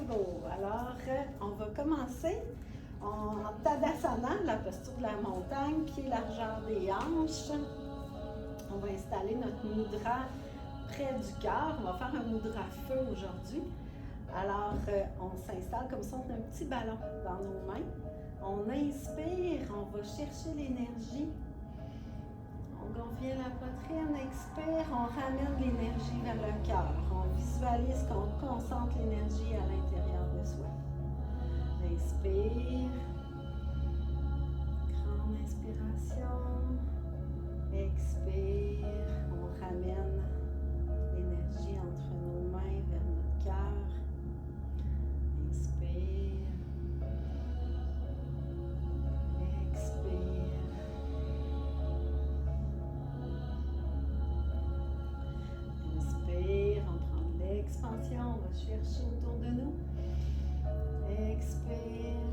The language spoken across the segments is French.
beau. Alors, on va commencer en Tadasana, la posture de la montagne, pied largeur des hanches. On va installer notre mudra près du cœur. On va faire un mudra feu aujourd'hui. Alors, on s'installe comme ça, on a un petit ballon dans nos mains. On inspire, on va chercher l'énergie. On gonfle bien la poitrine, expire, on ramène l'énergie vers le cœur. On visualise qu'on concentre l'énergie à l'intérieur de soi. Inspire. Grande inspiration. Expire. On ramène l'énergie entre nos mains vers notre cœur. Inspire. Expire. Inspire, on prend de l'expansion, on va chercher autour de nous. Expire,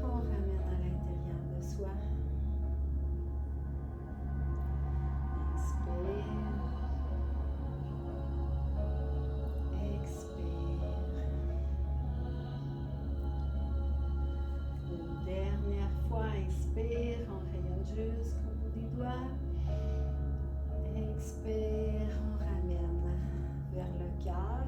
on ramène à l'intérieur de soi. Inspire. Expire. Une dernière fois, inspire, on rayonne jusqu'au bout des doigts. Expire, on ramène vers le cœur.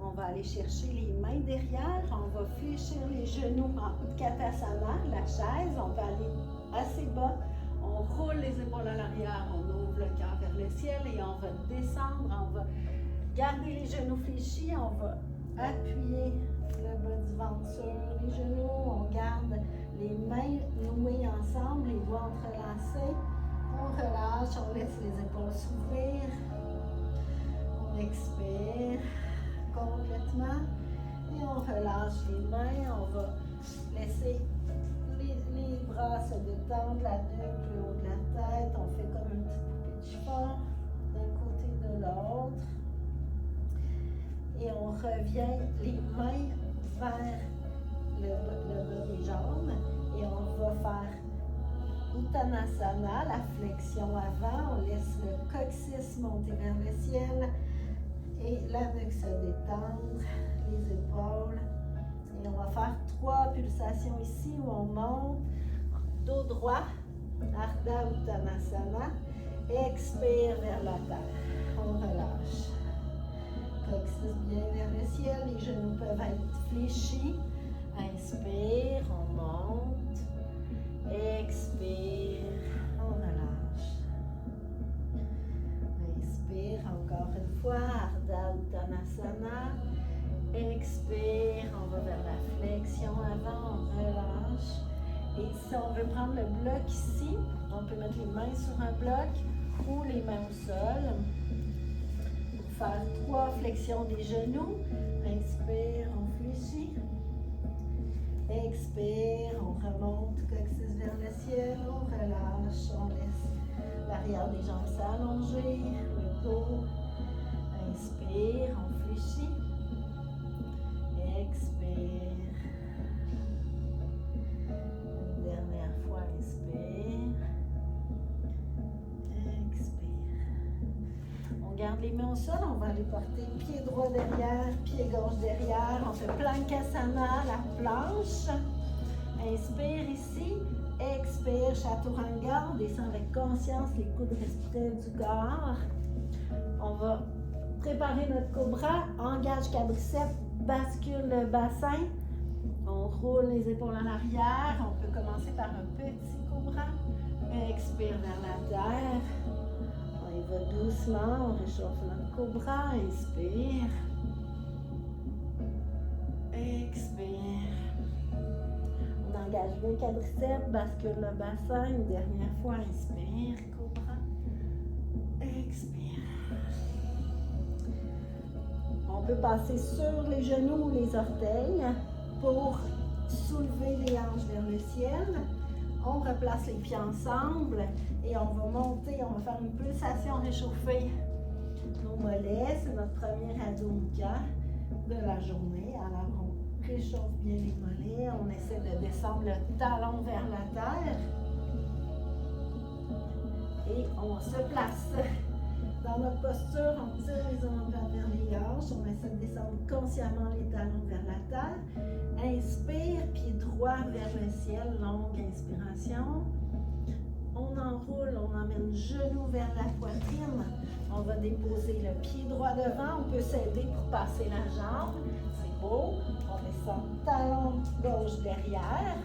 On va aller chercher les mains derrière. On va fléchir les genoux en Utkatasana, la chaise. On va aller assez bas. On roule les épaules à l'arrière. On ouvre le cœur vers le ciel et on va descendre. On va garder les genoux fléchis. On va appuyer le bas du ventre sur les genoux. On garde les mains nouées ensemble, les doigts entrelacés. On relâche, on laisse les épaules s'ouvrir. On expire complètement et on relâche les mains. On va laisser les bras se détendre, la nuque, le haut de la tête. On fait comme une petite poupée de chiffon d'un côté de l'autre. Et on revient les mains vers le bas des jambes et on va faire Uttanasana, la flexion avant. On laisse le coccyx monter vers le ciel et la nuque se détendre, les épaules. Et on va faire 3 pulsations ici où on monte, dos droit, Ardha Uttanasana. Expire vers la terre, on relâche. Coccyx bien vers le ciel, les genoux peuvent être fléchis. Inspire, on monte. Expire, on relâche. Inspire encore une fois, Ardha Uttanasana. Expire, on va vers la flexion avant, on relâche. Et si on veut prendre le bloc ici, on peut mettre les mains sur un bloc ou les mains au sol. Pour faire 3 flexions des genoux. Inspire, on fléchit. Expire, on remonte, coccyx vers le ciel, on relâche, on laisse l'arrière des jambes s'allonger, le dos. Inspire, on fléchit. Expire. Une dernière fois, inspire. Expire. On garde les mains au sol, on va aller porter pied droit derrière, pied gauche derrière. On fait Plankasana, la planche. Inspire ici. Expire, Chaturanga. On descend avec conscience, les coudes restent près du corps. On va préparer notre cobra. Engage quadriceps, bascule le bassin. On roule les épaules en arrière. On peut commencer par un petit cobra. Expire vers la terre. On y va doucement, on réchauffe notre cobra, inspire. Expire. On engage le quadriceps, bascule le bassin, une dernière fois, inspire, cobra. Expire. On peut passer sur les genoux ou les orteils pour soulever les hanches vers le ciel. On replace les pieds ensemble et on va monter, on va faire une pulsation réchauffer nos mollets. C'est notre premier Adho Mukha de la journée. Alors on réchauffe bien les mollets, on essaie de descendre le talon vers la terre et on se place Dans notre posture, on tire les omoplates vers les hanches. On essaie de descendre consciemment les talons vers la terre. Inspire, pied droit vers le ciel. Longue inspiration. On enroule, on emmène genou vers la poitrine. On va déposer le pied droit devant. On peut s'aider pour passer la jambe. C'est beau. On descend talon gauche derrière.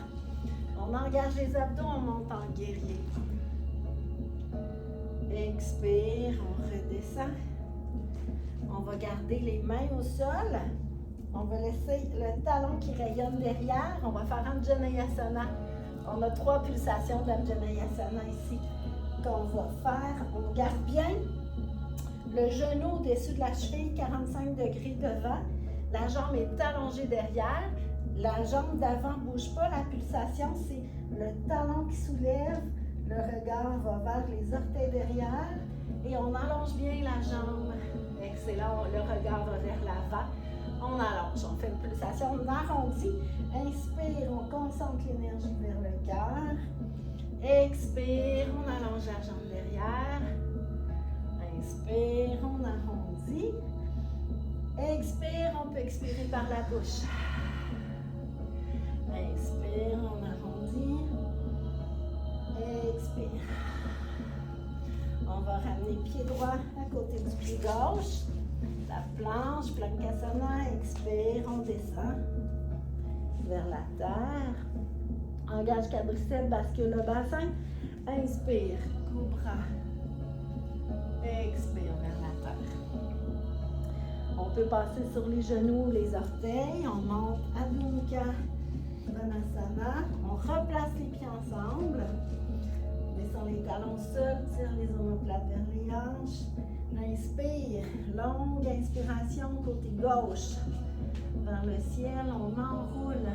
On engage les abdos, on monte en guerrier. Expire, on redescend. On va garder les mains au sol. On va laisser le talon qui rayonne derrière. On va faire Anjaneyasana. On a 3 pulsations d'Anjaneyasana ici qu'on va faire. On garde bien le genou au-dessus de la cheville, 45 degrés devant. La jambe est allongée derrière. La jambe d'avant ne bouge pas. La pulsation, c'est le talon qui soulève. Le regard va vers les orteils derrière. Et on allonge bien la jambe. Excellent. Le regard va vers l'avant. On allonge. On fait une pulsation. On arrondit. Inspire. On concentre l'énergie vers le cœur. Expire. On allonge la jambe derrière. Inspire. On arrondit. Expire. On peut expirer par la bouche. Inspire, on arrondit. Expire. On va ramener pied droit à côté du pied gauche. La planche, Planchasana. Expire, on descend vers la terre. Engage quadriceps, bascule le bassin. Inspire, cobra. Expire vers la terre. On peut passer sur les genoux, les orteils. On monte Adho Mukha Svanasana. On replace les pieds ensemble. Descend les talons seuls, tire les omoplates vers les hanches. Inspire, longue inspiration côté gauche. Vers le ciel, on enroule.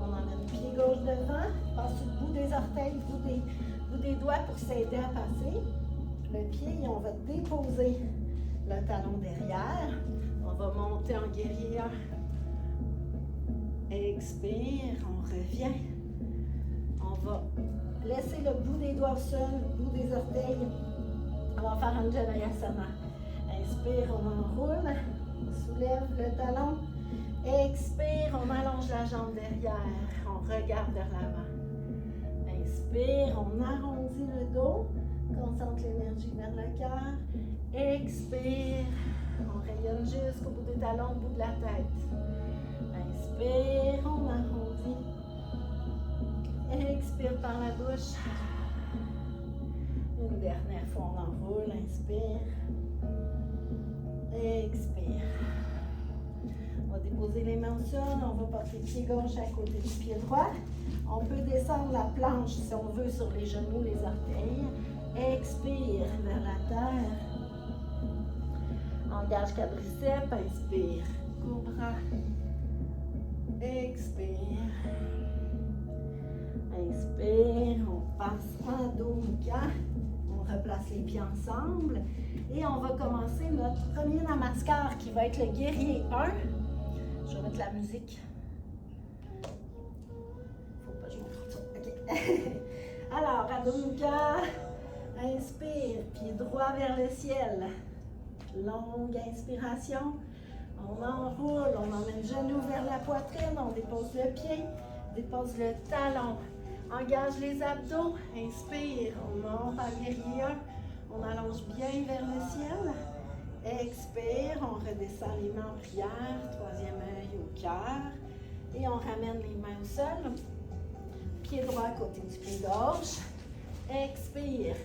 On emmène le pied gauche devant. Passe sur le bout des orteils, bout des doigts pour s'aider à passer. Le pied, on va déposer le talon derrière. On va monter en guerrier. Expire, on revient. On va laisser le bout des doigts au sol, le bout des orteils. On va faire Anjaneyasana. Inspire, on enroule. On soulève le talon. Expire, on allonge la jambe derrière. On regarde vers l'avant. Inspire, on arrondit le dos. Concentre l'énergie vers le cœur. Expire, on rayonne jusqu'au bout des talons, au bout de la tête. Inspire, on arrondit. Expire par la bouche. Une dernière fois, on enroule. Inspire. Expire. On va déposer les mains au sol. On va porter le pied gauche à côté du pied droit. On peut descendre la planche si on veut sur les genoux, les orteils. Expire vers la terre. Engage quadriceps. Inspire. Cobra. Expire. Inspire. On passe en Adho Mukha. On replace les pieds ensemble. Et on va commencer notre premier namaskar qui va être le guerrier 1. Je vais mettre la musique. Faut pas jouer trop tôt. OK. Alors, Adho Mukha. Inspire, pied droit vers le ciel. Longue inspiration. On enroule, on emmène le genou vers la poitrine, on dépose le pied, dépose le talon. Engage les abdos. Inspire, on monte en guerrier 1. On allonge bien vers le ciel. Expire, on redescend les mains en prière. Troisième œil au cœur. Et on ramène les mains au sol. Pied droit à côté du pied gauche. Expire.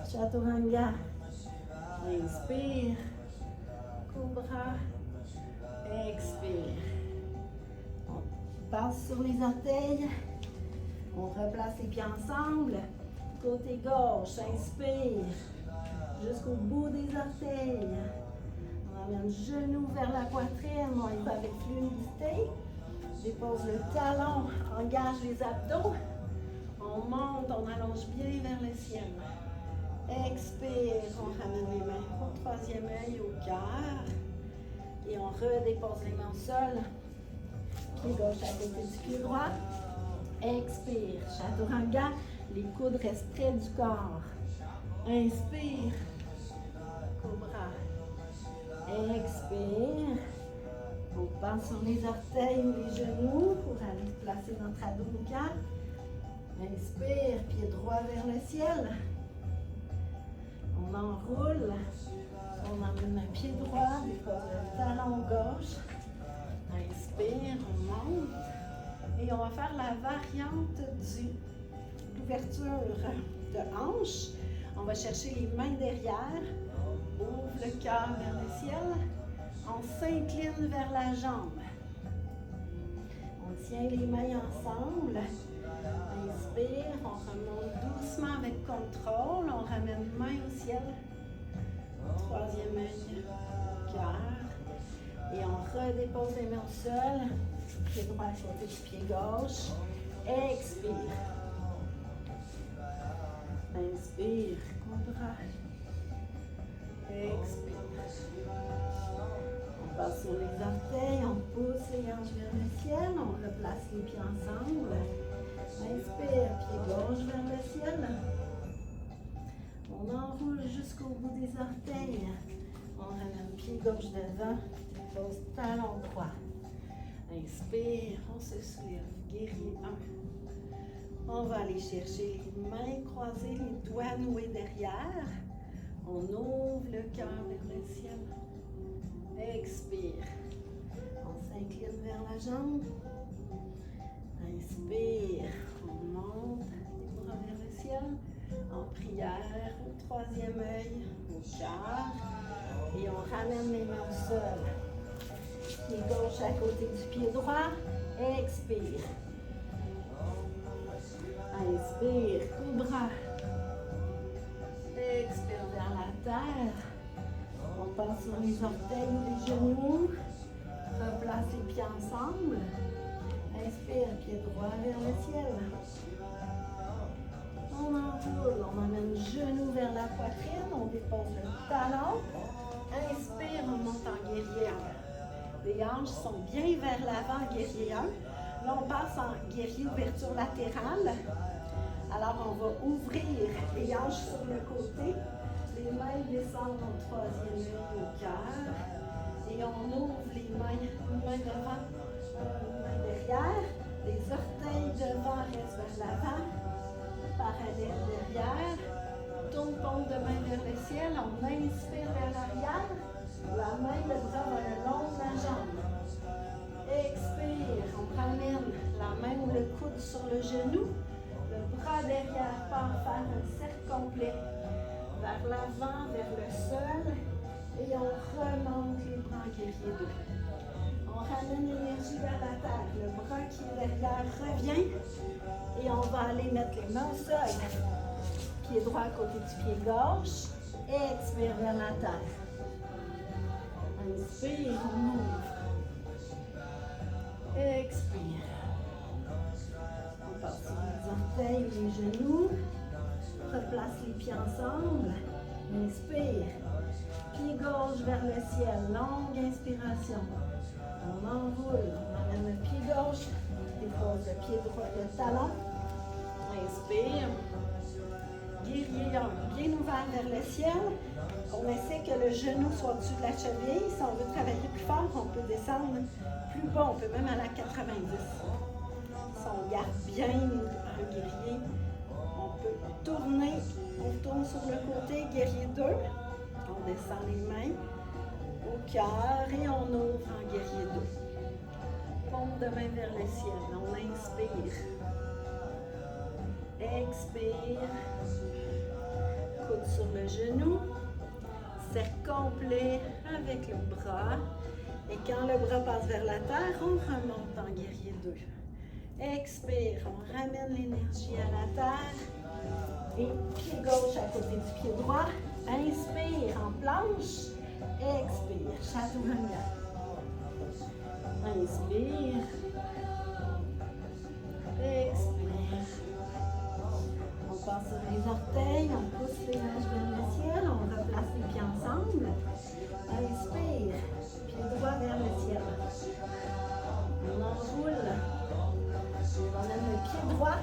Chaturanga. Inspire. Cobra. Expire. On passe sur les orteils. On replace les pieds ensemble. Côté gauche, inspire. Jusqu'au bout des orteils. On amène le genou vers la poitrine. On y va avec fluidité. Dépose le talon. Engage les abdos. On monte, on allonge bien vers le ciel. Expire, on ramène les mains au troisième œil, au cœur. Et on redépose les mains au sol. Pied gauche à côté du pied droit. Expire, Chaturanga. Les coudes restent près du corps. Inspire. Expire. On passe sur les orteils ou les genoux pour aller placer notre Adho-Mukha. Inspire, pied droit vers le ciel. On enroule. On emmène un pied droit, dépose le talon gauche. Inspire, on monte. Et on va faire la variante de l'ouverture de hanche. On va chercher les mains derrière. Ouvre le cœur vers le ciel. On s'incline vers la jambe. On tient les mains ensemble. Inspire, on remonte doucement avec contrôle. On ramène main au ciel. Troisième œil, cœur. Et on redépose les mains au sol. Pied droit à côté du pied gauche. Expire. Inspire, cobra. Expire. On passe sur les orteils, on pousse les hanches vers le ciel, on replace les pieds ensemble. Inspire, pied gauche vers le ciel. On enroule jusqu'au bout des orteils. On ramène pied gauche devant, pose talon droit. Inspire, on se soulève, guerrier 1. On va aller chercher les mains croisées, les doigts noués derrière. On ouvre le cœur vers le ciel. Expire. On s'incline vers la jambe. Inspire. On monte les bras vers le ciel. En prière, au troisième œil, au cœur. Et on ramène les mains au sol. Pied gauche à côté du pied droit. Expire. Inspire, cobra. Expire vers la terre. On passe sur les orteils ou les genoux. Replace les pieds ensemble. Inspire, pied droit vers le ciel. On enroule, on emmène genou vers la poitrine. On dépose le talon. Inspire, on monte en guerrier 1. Les hanches sont bien vers l'avant, guerrier 1. Là, on passe en guerrier ouverture latérale. Alors, on va ouvrir les hanches sur le côté. Les mains descendent au troisième œil au cœur. Et on ouvre les mains, une main devant, une main derrière. Les orteils devant restent vers l'avant. Parallèle derrière. Tourne paume de main vers le ciel. On inspire vers l'arrière. La main, le bras va le long de la jambe. Expire. On ramène la main ou le coude sur le genou. Le bras derrière part faire un cercle complet. Vers l'avant, vers le sol. Et on remonte les bras en guerrier 2. On ramène l'énergie vers la terre. Le bras qui est derrière revient. Et on va aller mettre les mains au sol. Pied droit à côté du pied gauche. Expire vers la terre. Inspire, on ouvre. Expire. On passe sur les orteils, les genoux. Replace les pieds ensemble. Inspire. Pied gauche vers le ciel. Longue inspiration. On enroule. On amène le pied gauche. Dépose le pied droit, le talon. Inspire. Guerrier 1. Bien ouvert vers le ciel. On essaie que le genou soit au-dessus de la cheville. Si on veut travailler plus fort, on peut descendre plus bas. On peut même aller à 90. Si on garde bien un guerrier, on peut tourner. On tourne sur le côté, guerrier 2. On descend les mains au cœur et on ouvre en guerrier 2. Paume de main vers le ciel. On inspire. Expire. Coude sur le genou. Cercle complet avec le bras. Et quand le bras passe vers la terre, on remonte en guerrier 2. Expire. On ramène l'énergie à la terre. Et pied gauche à côté du pied droit. Inspire en planche. Expire. Chaturanga. Inspire. Expire. On passe sur les orteils. On pousse les hanches vers le ciel. On replace les pieds ensemble. Inspire. Pied droit vers le ciel. On enroule. On amène le pied droit.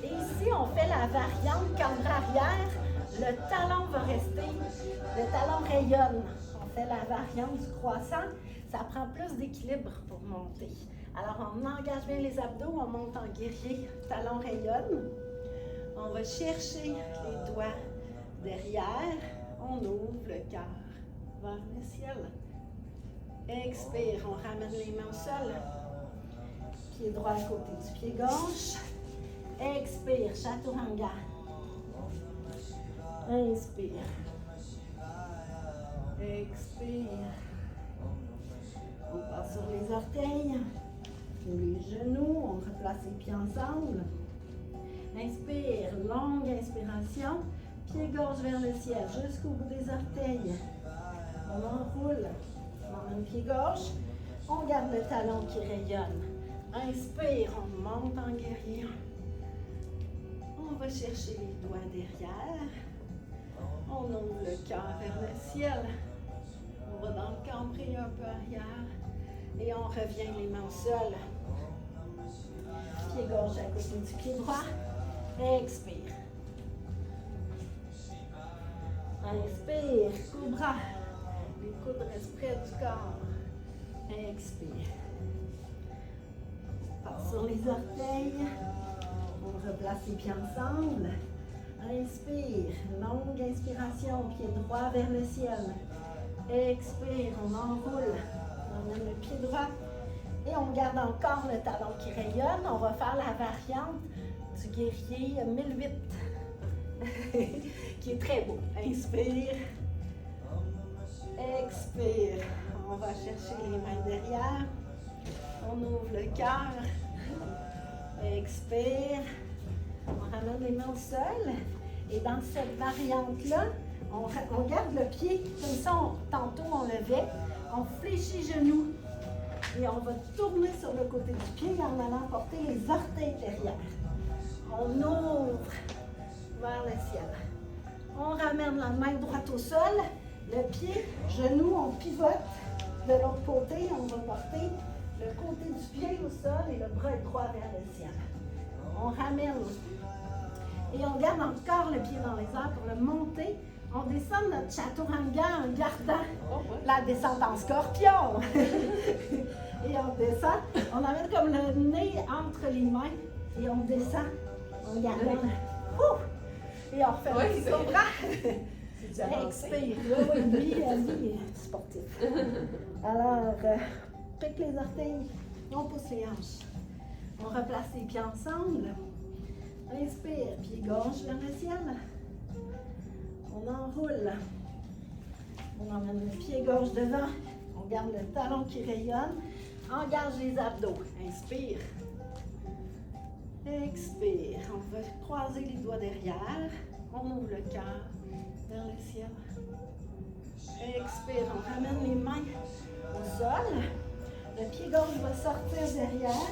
Et ici, on fait la variante cambre arrière. Le talon va rester. Le talon rayonne. On fait la variante du croissant, ça prend plus d'équilibre pour monter. Alors, on engage bien les abdos, on monte en guerrier, talon rayonne. On va chercher les doigts derrière, on ouvre le cœur vers le ciel. Expire, on ramène les mains au sol. Pied droit à côté du pied gauche. Expire, chaturanga. Inspire. Expire. On passe sur les orteils, les genoux, on replace les pieds ensemble. Inspire, longue inspiration. Pied gauche vers le ciel, jusqu'au bout des orteils. On enroule. On emmène pied gauche. On garde le talon qui rayonne. Inspire, on monte en guerrier. On va chercher les doigts derrière. On ouvre le cœur vers le ciel. On va dans le cambré un peu arrière. Et on revient les mains au sol. Pied gauche à côté du pied droit. Expire. Inspire, cobra. Les coudes restent près du corps. Expire. On passe sur les orteils. On replace les pieds ensemble. Inspire, longue inspiration, pied droit vers le ciel. Expire, on enroule. On amène le pied droit. Et on garde encore le talon qui rayonne. On va faire la variante du guerrier 1008. Qui est très beau. Inspire. Expire. On va chercher les mains derrière. On ouvre le cœur. Expire. On ramène les mains au sol. Et dans cette variante-là, on garde le pied comme ça. Tantôt, on levait. On fléchit genoux. Et on va tourner sur le côté du pied en allant porter les orteils derrière. On ouvre vers le ciel. On ramène la main droite au sol. Le pied, genou, on pivote. De l'autre côté, on va porter le côté du pied au sol et le bras droit vers le ciel. On ramène et on garde encore le pied dans les airs pour le monter. On descend notre chaturanga en gardant la descente en scorpion. Et on descend. On amène comme le nez entre les mains et on descend en gardant. Et on refait un petit cobra. Expire. Oui, lui, sportif. Alors, pique les orteils, on pousse les hanches. On replace les pieds ensemble. Inspire, pied gauche vers le ciel. On enroule. On emmène le pied gauche devant. On garde le talon qui rayonne. Engage les abdos. Inspire. Expire. On va croiser les doigts derrière. On ouvre le cœur vers le ciel. Expire. On ramène les mains au sol. Le pied gauche va sortir derrière.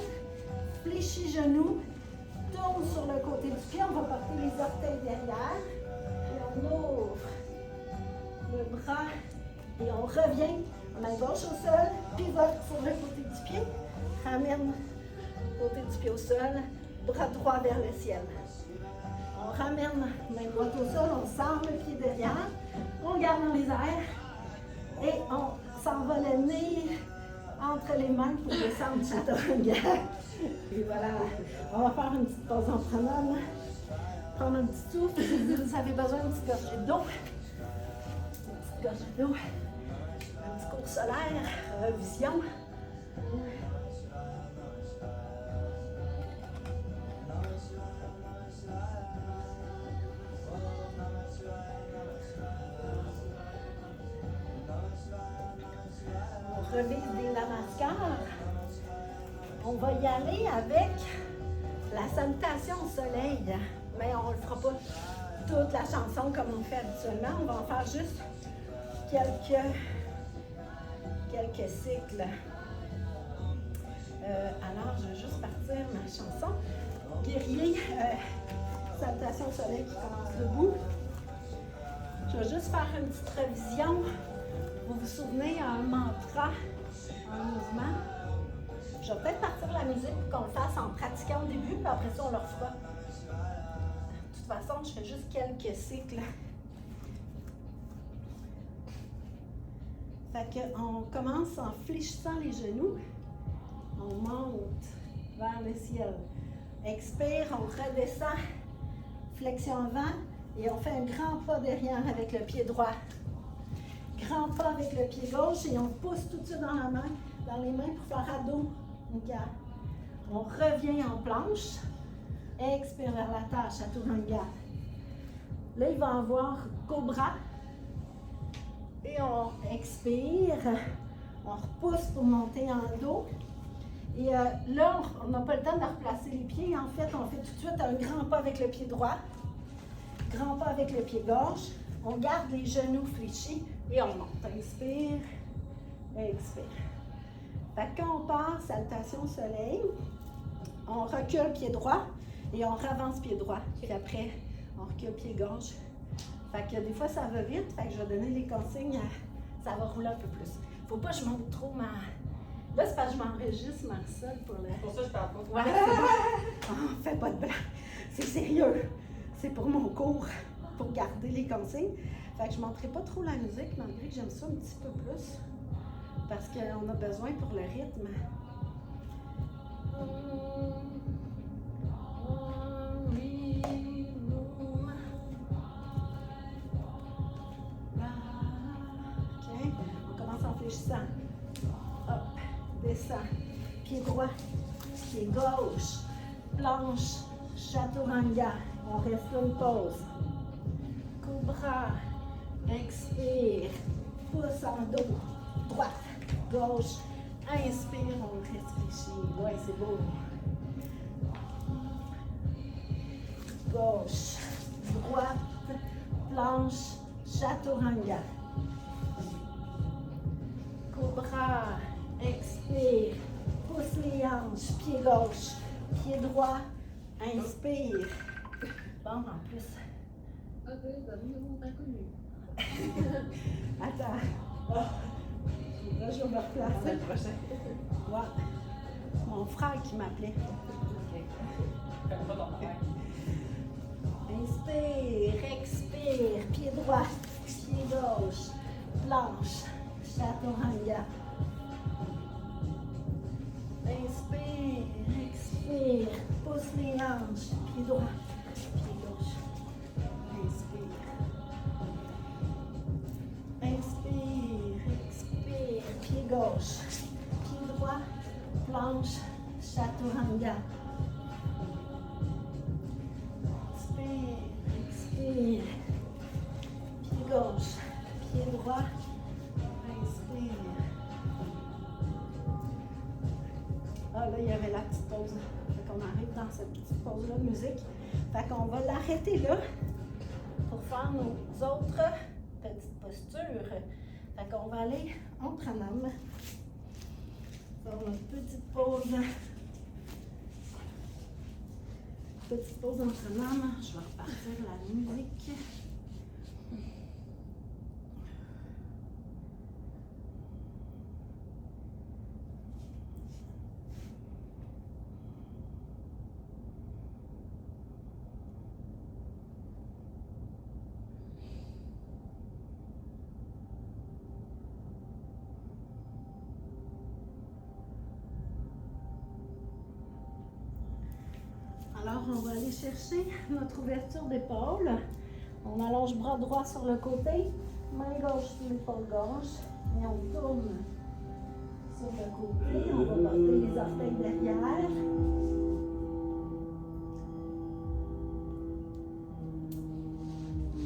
Fléchit genoux. Tourne sur le côté du pied. On va porter les orteils derrière. Et on ouvre le bras. Et on revient. Main gauche au sol. Pivote sur le côté du pied. Ramène le côté du pied au sol. Bras droit vers le ciel. On ramène main droite au sol. On sort le pied derrière. On garde dans les airs. Et on s'en va le nez entre les mains pour descendre chaturanga. Et voilà, on va faire une petite pause en prenant. Prendre un petit souffle. Si vous avez besoin d'une petite gorgée d'eau. Une petite gorgée d'eau. Un petit cours solaire. Revision. On revise des namaskars. On va y aller avec la salutation au soleil, mais on ne le fera pas toute la chanson comme on fait habituellement. On va en faire juste quelques cycles. Alors, je vais juste partir ma chanson. Guerrier, salutation au soleil qui commence debout. Je vais juste faire une petite révision. Vous vous souvenez, un mantra en mouvement. Je vais peut-être partir la musique pour qu'on le fasse en pratiquant au début, puis après ça, on le refera. De toute façon, je fais juste quelques cycles. Fait qu'on commence en fléchissant les genoux. On monte vers le ciel. Expire, on redescend. Flexion avant. Et on fait un grand pas derrière avec le pied droit. Grand pas avec le pied gauche et on pousse tout de suite dans les mains pour faire ado. On revient en planche. Expire vers la terre, chaturanga. Là, il va avoir cobra. Et on expire. On repousse pour monter en dos. Et là, on n'a pas le temps de replacer les pieds. En fait, on fait tout de suite un grand pas avec le pied droit. Grand pas avec le pied gauche. On garde les genoux fléchis et on monte. Inspire, expire. Fait que quand on part, salutation soleil, on recule pied droit et on avance pied droit. Puis après, on recule pied gauche. Fait que des fois, ça va vite. Fait que je vais donner les consignes. Ça va rouler un peu plus. Faut pas que je monte trop ma... Là, c'est parce que je m'enregistre, Marcel, pour le... Pour ça, je parle pas. Ouais, oh, fais pas de blague. C'est sérieux. C'est pour mon cours, pour garder les consignes. Fait que je ne montrerai pas trop la musique, malgré que j'aime ça un petit peu plus. Parce qu'on a besoin pour le rythme. OK. On commence en fléchissant. Hop, descend. Pied droit, pied gauche, planche, chaturanga. On reste une pause. Cobra. Expire. Pousse en dos. Droite, gauche. Inspire, on réfléchit. Ouais, c'est beau. Gauche, droite, planche, chaturanga. Cobra. Expire. Pousse les hanches. Pied gauche, pied droit. Inspire. Bon, en plus. Ok, bah nous avons inconnu. Attends. Oh. Là, je vais me replacer. Ouais. Mon frère qui m'appelait. Inspire, expire, pied droit, pied gauche, planche, chaturanga. Inspire, expire, pousse les hanches, pied droit, pied gauche. Inspire, expire, pied gauche, pied droit, planche, chaturanga. Inspire, expire, pied gauche, pied droit, inspire. Ah là, il y avait la petite pause. Fait qu'on arrive dans cette petite pause-là de musique. Fait qu'on va l'arrêter là pour faire nos autres petites postures. Fait qu'on va aller en pranam. Faire notre petite pause. Petite pause en pranam. Je vais repartir la musique. Alors, on va aller chercher notre ouverture d'épaule. On allonge bras droit sur le côté, main gauche sur l'épaule gauche et on tourne sur le côté. On va porter les orteils derrière.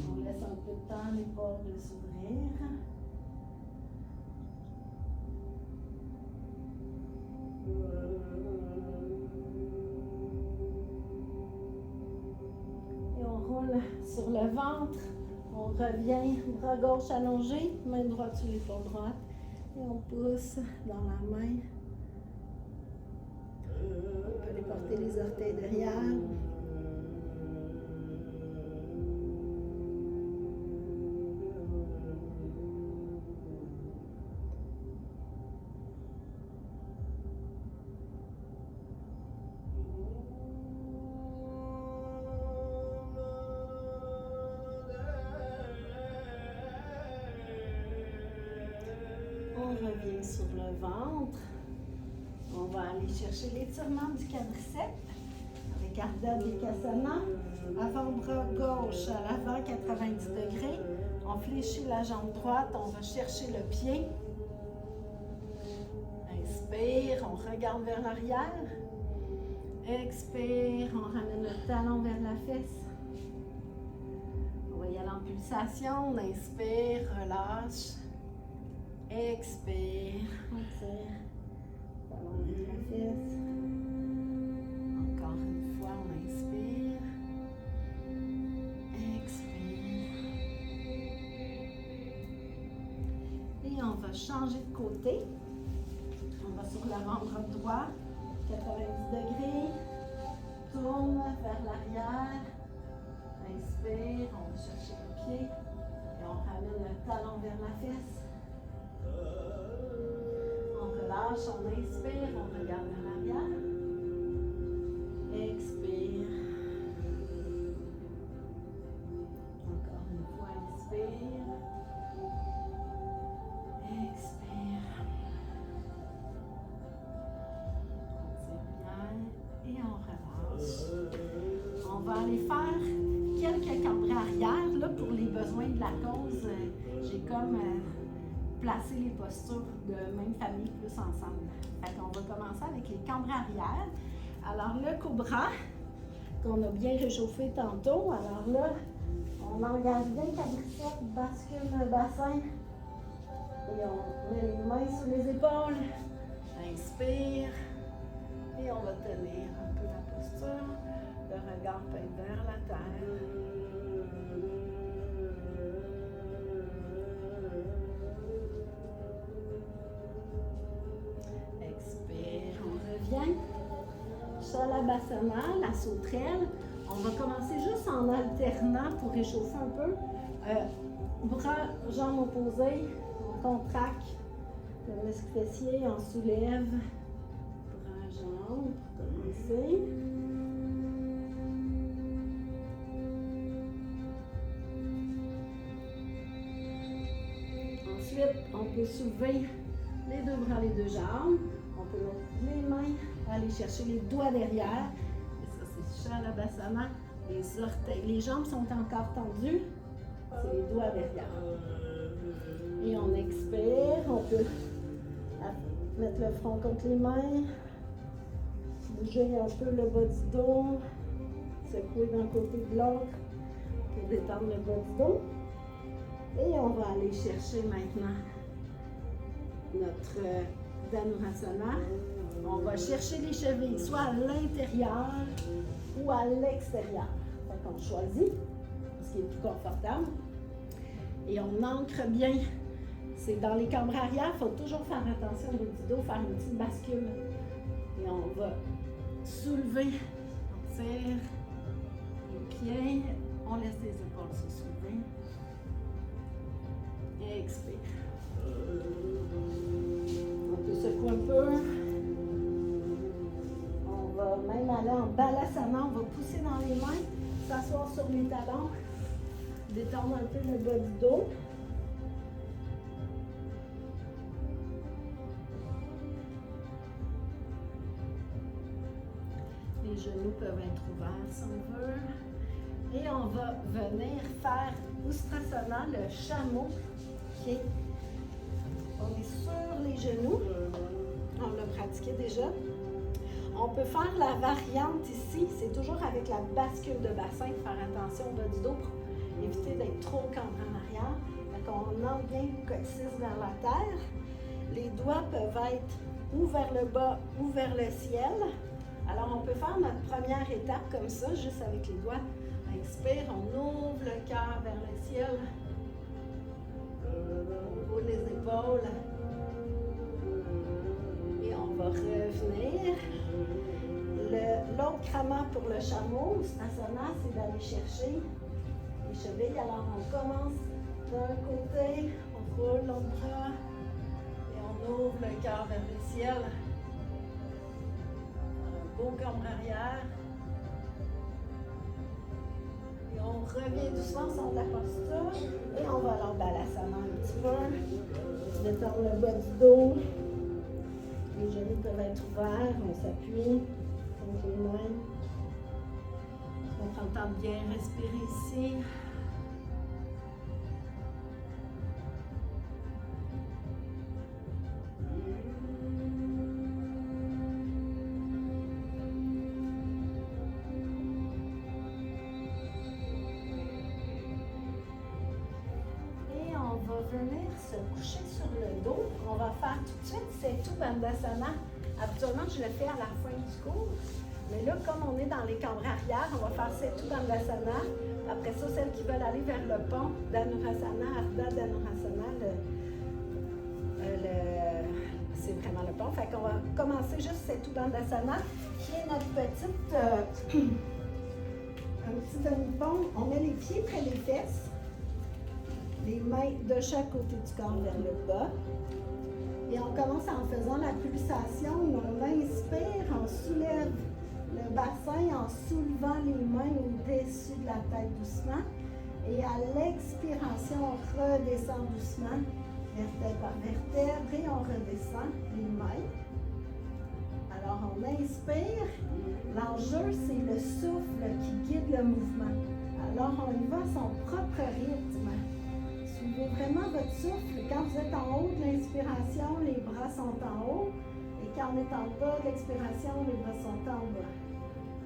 On laisse un peu de temps à l'épaule de s'ouvrir. Sur le ventre, on revient, bras gauche allongé, main droite sur l'épaule droite et on pousse dans la main. On peut aller porter les orteils derrière. mains sur le ventre. On va aller chercher l'étirement du quadriceps avec Ardha Vikasana. Avant-bras gauche à l'avant, 90 degrés. On fléchit la jambe droite, on va chercher le pied. Inspire, on regarde vers l'arrière. Expire, on ramène le talon vers la fesse. On va y aller en pulsation. On inspire, relâche. Expire, on tire. Talon vers la fesse. Encore une fois, on inspire. Expire. Et on va changer de côté. On va sur l'avant-bras droit, 90 degrés. Tourne vers l'arrière. Inspire, on va chercher le pied. Et on ramène le talon vers la fesse. On relâche, on inspire, on regarde vers l'arrière. Expire. Encore une fois, inspire. Expire. On tire bien et on relâche. On va aller faire quelques cambrés arrière. Là, pour les besoins de la cause, j'ai comme placé les postures de même famille plus ensemble. Fait qu'on va commencer avec les cambrés arrière. Alors, le cobra, qu'on a bien réchauffé tantôt. Alors là, on engage bien le quadriceps, bascule le bassin. Et on met les mains sous les épaules. Inspire. Et on va tenir un peu la posture. Le regard peut être vers la terre. Expire, on revient. Shalabhasana, la sauterelle. On va commencer juste en alternant pour réchauffer un peu. Bras, jambes opposées. On contracte le muscle fessier, on soulève. Bras, jambes, pour commencer. Ensuite, on peut soulever les deux bras, les deux jambes. On peut mettre les mains, aller chercher les doigts derrière. Et ça, c'est Shalabhasana. Les orteils, les jambes sont encore tendues. C'est les doigts derrière. Et on expire. On peut mettre le front contre les mains. Bouger un peu le bas du dos. Secouer d'un côté de l'autre pour détendre le bas du dos. Et on va aller chercher maintenant notre Dhanurasana. On va chercher les chevilles, soit à l'intérieur ou à l'extérieur. Fait qu'on choisit ce qui est plus confortable. Et on ancre bien. C'est dans les cambrés arrière, il faut toujours faire attention au bout du dos, faire une petite bascule. Et on va soulever, on tire les pieds, on laisse les épaules se soulever. Expire. On peut secouer un peu. On va même aller en balasana. On va pousser dans les mains, s'asseoir sur les talons, détendre un peu le bas du dos. Les genoux peuvent être ouverts si on veut. Et on va venir faire Ustrasana, le chameau. Okay. On est sur les genoux. On l'a pratiqué déjà. On peut faire la variante ici. C'est toujours avec la bascule de bassin. Faire attention au bas du dos pour éviter d'être trop cambré en arrière. On entre bien le coccyx vers la terre. Les doigts peuvent être ou vers le bas ou vers le ciel. Alors, on peut faire notre première étape comme ça, juste avec les doigts. Inspire, on ouvre le cœur vers le ciel. On roule les épaules. Et on va revenir. L'autre krama pour le chameau, Ustrasana, c'est d'aller chercher les chevilles. Alors, on commence d'un côté, on roule l'autre bras et on ouvre le cœur vers le ciel. Un beau cambre arrière. Et on revient doucement sur la posture et on va aller en balasana un petit peu. Détendre le bas du dos. Les genoux peuvent être ouverts. On s'appuie avec les mains. On prend le temps de bien respirer ici. Venir se coucher sur le dos. On va faire tout de suite Setu Bandhasana. Habituellement, je le fais à la fin du cours. Mais là, comme on est dans les cambres arrière, on va faire Setu Bandhasana. Après ça, celles qui veulent aller vers le pont d'Anurasana, Ardha Dhanurasana, c'est vraiment le pont. Fait qu'on va commencer juste Setu Bandhasana, qui est notre petite, un petit demi-pont. On met les pieds près des fesses. Les mains de chaque côté du corps vers le bas. Et on commence en faisant la pulsation. On inspire, on soulève le bassin en soulevant les mains au-dessus de la tête doucement. Et à l'expiration, on redescend doucement, vertèbre par vertèbre, et on redescend les mains. Alors on inspire. L'enjeu, c'est le souffle qui guide le mouvement. Alors on y va à son propre rythme. Suivez vraiment votre souffle. Quand vous êtes en haut de l'inspiration, les bras sont en haut. Et quand on est en bas de l'expiration, les bras sont en bas.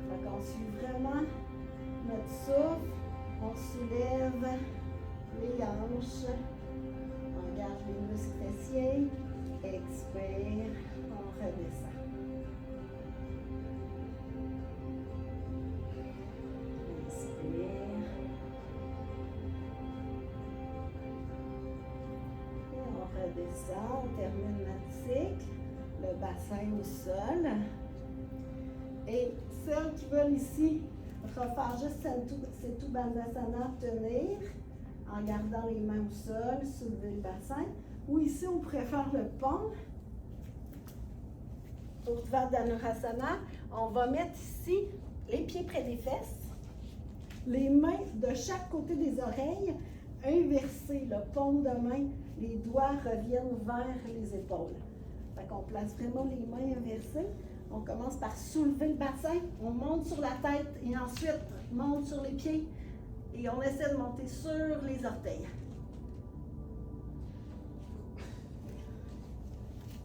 Donc on suit vraiment notre souffle. On soulève les hanches. On garde les muscles fessiers. Expire. On redescend. Inspire. Redescend, on termine notre cycle, le bassin au sol. Et celles qui veulent ici refaire juste Setu Bandhasana, tenir en gardant les mains au sol, soulever le bassin. Ou ici, on pourrait faire le pont. Urdhva Dhanurasana, on va mettre ici les pieds près des fesses, les mains de chaque côté des oreilles, inversées, le paume de main. Les doigts reviennent vers les épaules. Fait qu'on place vraiment les mains inversées. On commence par soulever le bassin, on monte sur la tête et ensuite monte sur les pieds et on essaie de monter sur les orteils.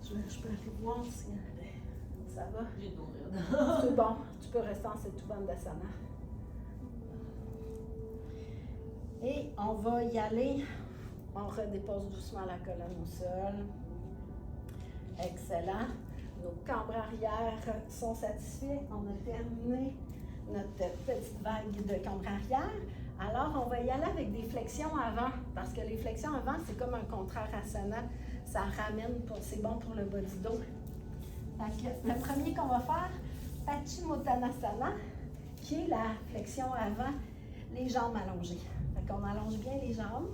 Je peux aller voir si ça va. J'ai mourir. C'est bon, tu peux rester en Setu Bandhasana. Et on va y aller. On redépose doucement la colonne au sol. Excellent. Nos cambres arrière sont satisfaits. On a terminé notre petite vague de cambres arrière. Alors, on va y aller avec des flexions avant, parce que les flexions avant, c'est comme un contraire asana. Ça ramène, c'est bon pour le bas du dos. Le premier qu'on va faire, Paschimottanasana, qui est la flexion avant, les jambes allongées. Fait qu'on allonge bien les jambes.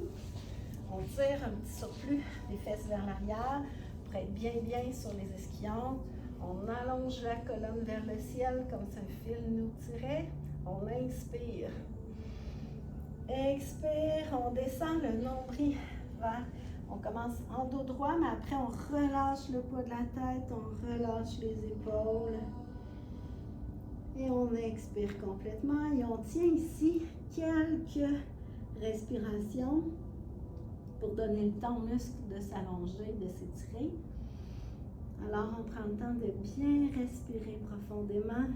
On tire un petit surplus des fesses vers l'arrière pour être bien sur les ischions. On allonge la colonne vers le ciel comme si un fil nous tirait. On inspire. Expire, on descend le nombril vers. On commence en dos droit, mais après on relâche le poids de la tête, on relâche les épaules. Et on expire complètement. Et on tient ici quelques respirations pour donner le temps aux muscles de s'allonger, de s'étirer. Alors, on prend le temps de bien respirer profondément.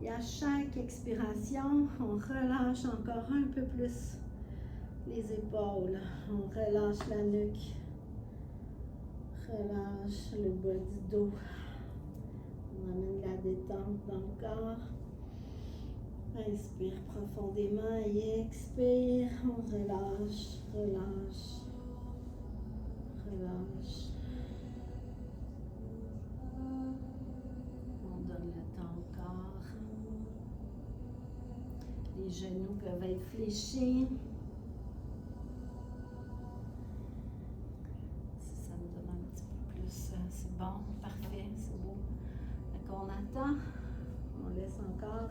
Et à chaque expiration, on relâche encore un peu plus les épaules. On relâche la nuque. Relâche le bas du dos. On amène la détente dans le corps. Inspire profondément et expire. On relâche, relâche, relâche. On donne le temps au corps. Les genoux peuvent être fléchis. Si ça me donne un petit peu plus, c'est bon, parfait, c'est beau. Donc on attend, on laisse encore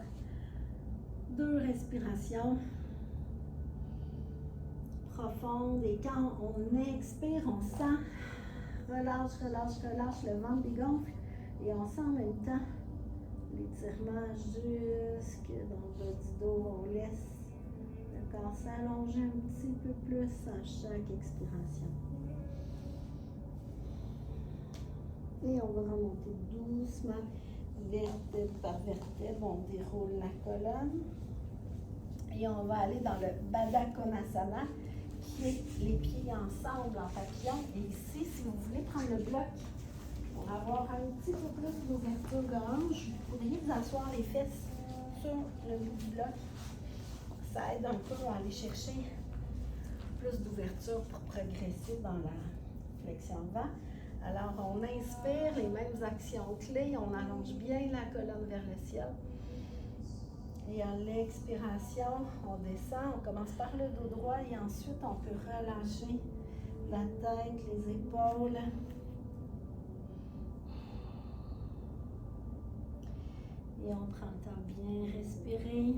2 respirations. profonde. Et quand on expire, on sent, relâche, relâche, relâche, le ventre dégonfle. Et on sent en même temps l'étirement jusque dans le bas du dos. On laisse le corps s'allonger un petit peu plus à chaque expiration. Et on va remonter doucement, vertèbre par vertèbre. On déroule la colonne. Et on va aller dans le Baddha Konasana, qui est les pieds ensemble en papillon. Et ici, si vous voulez prendre le bloc pour avoir un petit peu plus d'ouverture gorge, vous pourriez vous asseoir les fesses sur le bout du bloc. Ça aide un peu à aller chercher plus d'ouverture pour progresser dans la flexion avant. Alors, on inspire les mêmes actions clés, on allonge bien la colonne vers le ciel. Et à l'expiration, on descend, on commence par le dos droit et ensuite on peut relâcher la tête, les épaules. Et on prend le temps de bien respirer.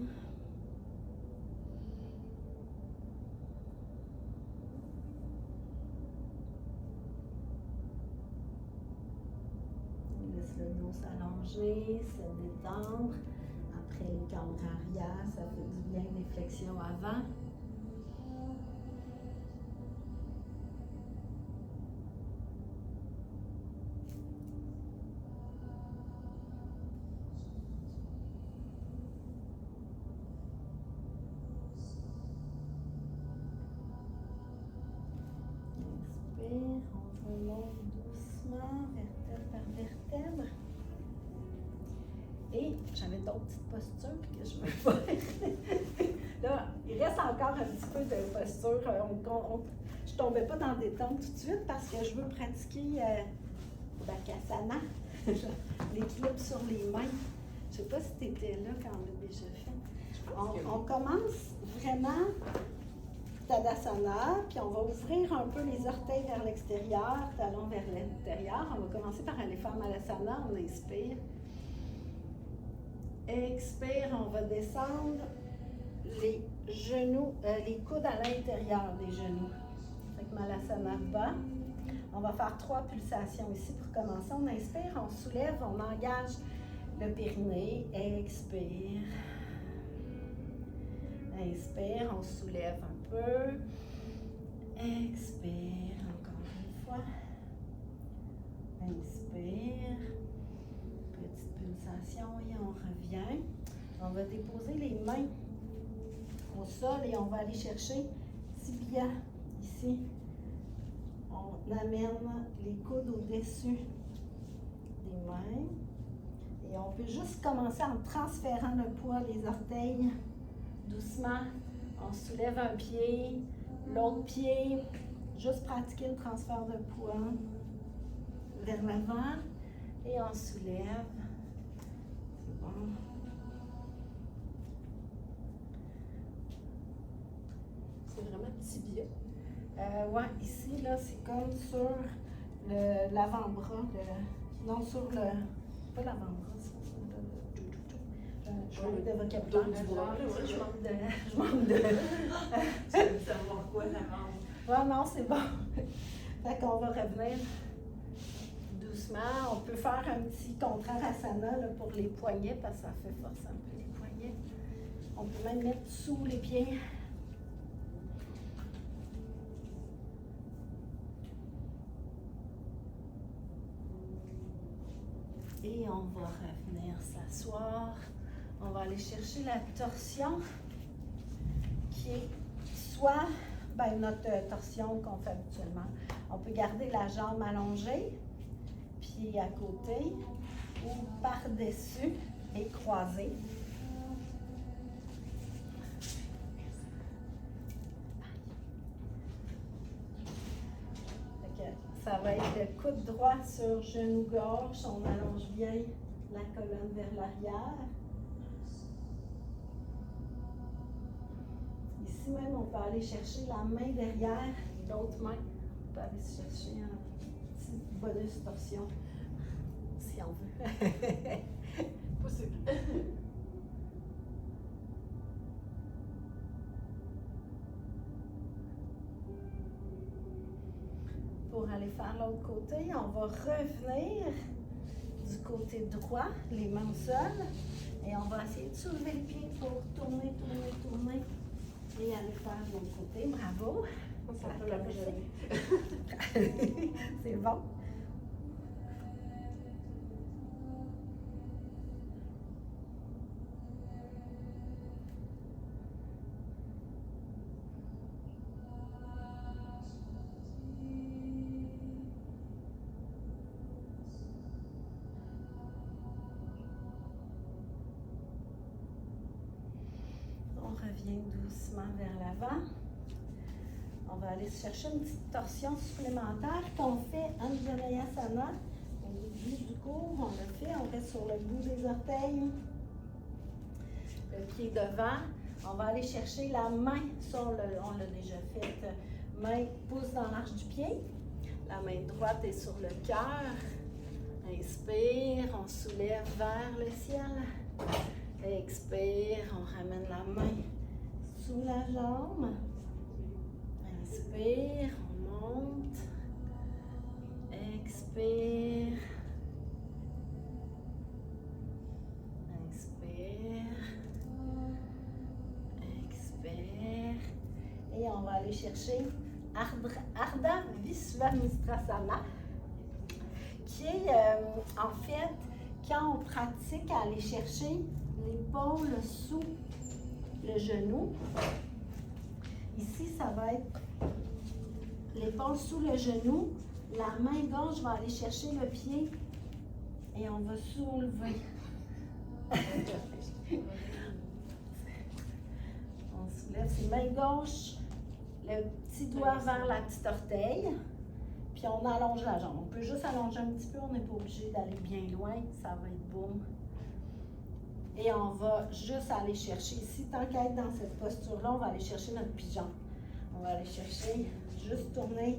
On laisse le dos s'allonger, se détendre. Après les cambre arrière, ça fait du bien des flexions avant. Inspire, on remonte doucement, vertèbre par vertèbre. Et j'avais d'autres petites postures que je veux faire. Là, il reste encore un petit peu de posture. Je ne tombais pas dans des détente tout de suite parce que je veux pratiquer Bakasana, l'équilibre sur les mains. Je ne sais pas si tu étais là quand on l'a déjà fait. On commence vraiment Tadasana, puis on va ouvrir un peu les orteils vers l'extérieur, talons vers l'intérieur. On va commencer par aller faire Malasana, on inspire. Expire, on va descendre les genoux, les coudes à l'intérieur des genoux. Fait que Malasana bas. On va faire 3 pulsations ici pour commencer. On inspire, on soulève, on engage le périnée. Expire. Inspire, on soulève un peu. Expire, encore une fois. Inspire. Petite pulsation et on revient. On va déposer les mains au sol et on va aller chercher tibia ici. On amène les coudes au-dessus des mains. Et on peut juste commencer en transférant le poids des orteils. Doucement, on soulève un pied, l'autre pied. Juste pratiquer le transfert de poids vers l'avant. Et on soulève. C'est bon. C'est vraiment tibia. Ouais, ici, là, c'est comme sur l'avant-bras. Non, sur le... Pas l'avant-bras, je manque de vocabulaire. Je manque de... Tu veux savoir quoi, la Ouais, non, c'est bon. Fait qu'on va revenir doucement. On peut faire un petit contraire asana là, pour les poignets parce que ça fait forcer un peu les poignets. On peut même mettre sous les pieds. Et on va revenir s'asseoir. On va aller chercher la torsion qui est soit notre torsion qu'on fait habituellement. On peut garder la jambe allongée, pied à côté ou par-dessus et croisé. Ça va être le coude droit sur genou gauche. On allonge bien la colonne vers l'arrière. Ici même, on peut aller chercher la main derrière, l'autre main. On peut aller chercher un petit bonus torsion, si on veut. Possible. faire l'autre côté. On va revenir du côté droit, les mains au sol. Et on va essayer de soulever le pied pour tourner, tourner, tourner. Et aller faire de l'autre côté. Bravo. Ça peut la bouger. C'est bon. On revient doucement vers l'avant. On va aller chercher une petite torsion supplémentaire qu'on fait en Janayasana. Au début du cours, on le fait, on reste sur le bout des orteils. Le pied devant. On va aller chercher la main sur le, on l'a déjà fait, main pouce dans l'arche du pied. La main droite est sur le cœur. Inspire, on soulève vers le ciel. Expire, on ramène la main sous la jambe. Inspire, on monte. Expire. Inspire. Expire. Et on va aller chercher Ardha Visuddhasana, qui est en fait quand on pratique à aller chercher l'épaule sous le genou. Ici, ça va être l'épaule sous le genou. La main gauche va aller chercher le pied et on va soulever. On soulève ses mains gauches, le petit doigt vers la petite orteil, puis on allonge la jambe. On peut juste allonger un petit peu, on n'est pas obligé d'aller bien loin, ça va être boum. Et on va juste aller chercher ici, tant qu'à être dans cette posture-là, on va aller chercher notre pigeon. On va aller chercher, juste tourner,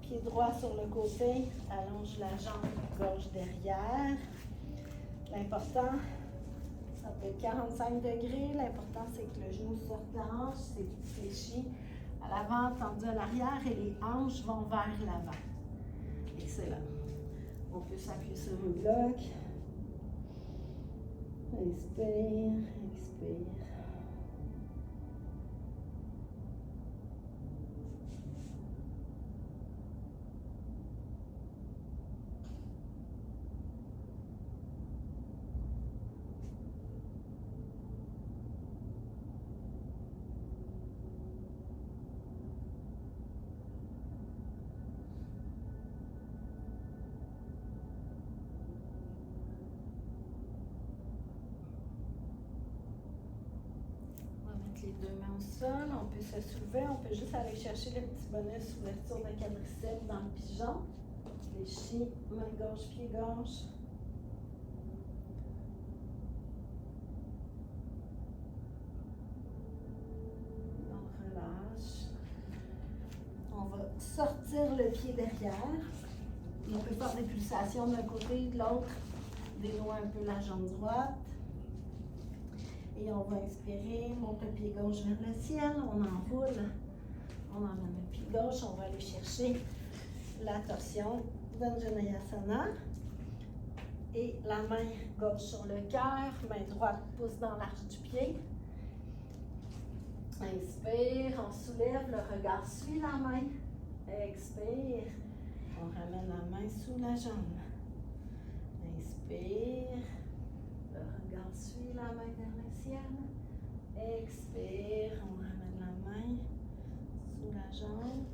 pied droit sur le côté, allonge la jambe gauche derrière. L'important, ça peut être 45 degrés, l'important c'est que le genou sorte de la hanche, c'est fléchi à l'avant, tendu à l'arrière et les hanches vont vers l'avant. Excellent. On peut s'appuyer sur un bloc. Inspire, expire. Les deux mains au sol, on peut se soulever, on peut juste aller chercher le petit bonus ouverture de quadriceps dans le pigeon. Fléchis, main gauche, pied gauche. On relâche. On va sortir le pied derrière. On peut faire des pulsations d'un côté, de l'autre. Dénouer un peu la jambe droite. Et on va inspirer, monte le pied gauche vers le ciel, on enroule, on emmène le pied gauche, on va aller chercher la torsion d'Anjaneyasana. Et la main gauche sur le cœur, main droite pousse dans l'arche du pied. Inspire, on soulève, le regard suit la main. Expire, on ramène la main sous la jambe. Inspire. Le regard suit la main vers le ciel. Expire, on ramène la main sous la jambe.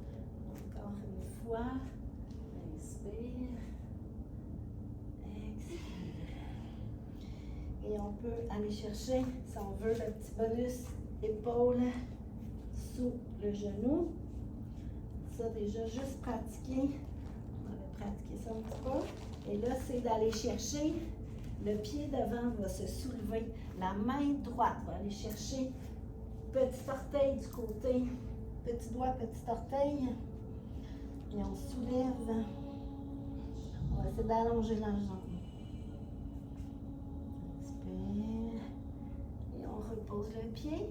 Encore une fois. Inspire. Expire. Et on peut aller chercher, si on veut, le petit bonus épaule sous le genou. Ça, déjà, juste pratiquer. On avait pratiqué ça un petit peu. Et là, c'est d'aller chercher. Le pied devant va se soulever. La main droite va aller chercher petit orteil du côté. Petit doigt, petit orteil. Et on soulève. On va essayer d'allonger la jambe. Inspire. Et on repose le pied.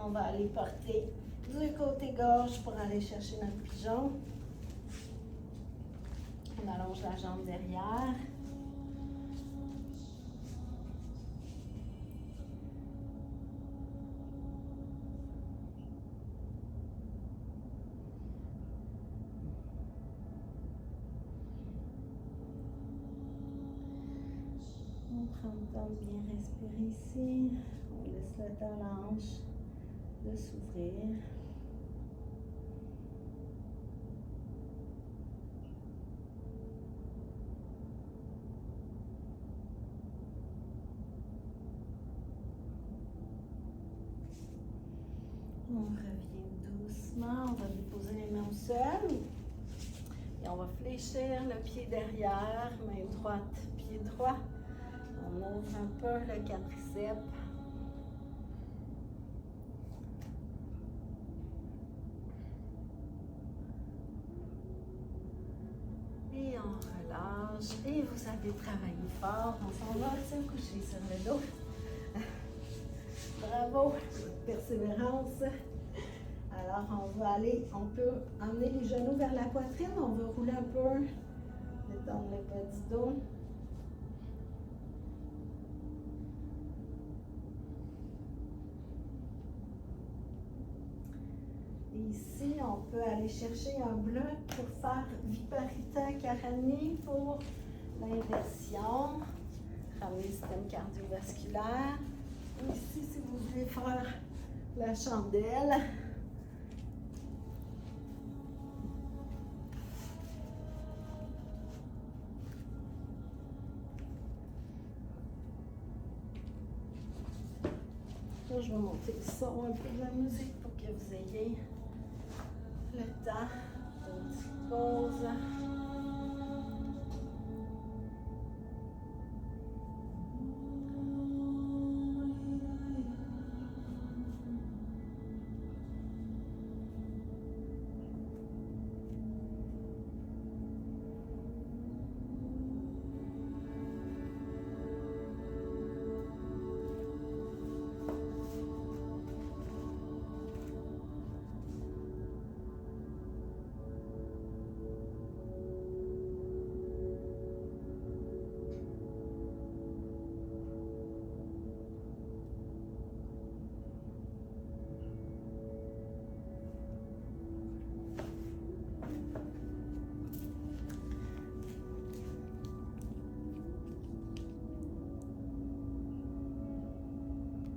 On va aller porter du côté gauche pour aller chercher notre pigeon. On allonge la jambe derrière. On prend le temps de bien respirer ici. On laisse le temps à la hanche de s'ouvrir. On revient doucement, on va déposer les mains au sol. Et on va fléchir le pied derrière, main droite, pied droit. On ouvre un peu le quadriceps. Et on relâche. Et vous avez travaillé fort. On s'en va se coucher sur le dos. Bravo, persévérance. Alors, on peut emmener les genoux vers la poitrine. On va rouler un peu, détendre le bas du dos. Et ici, on peut aller chercher un bloc pour faire Viparita Karani pour l'inversion. Ramener le système cardiovasculaire. Ici, si vous voulez faire la chandelle. Là, je vais monter le son un peu de la musique pour que vous ayez le temps d'une petite pause.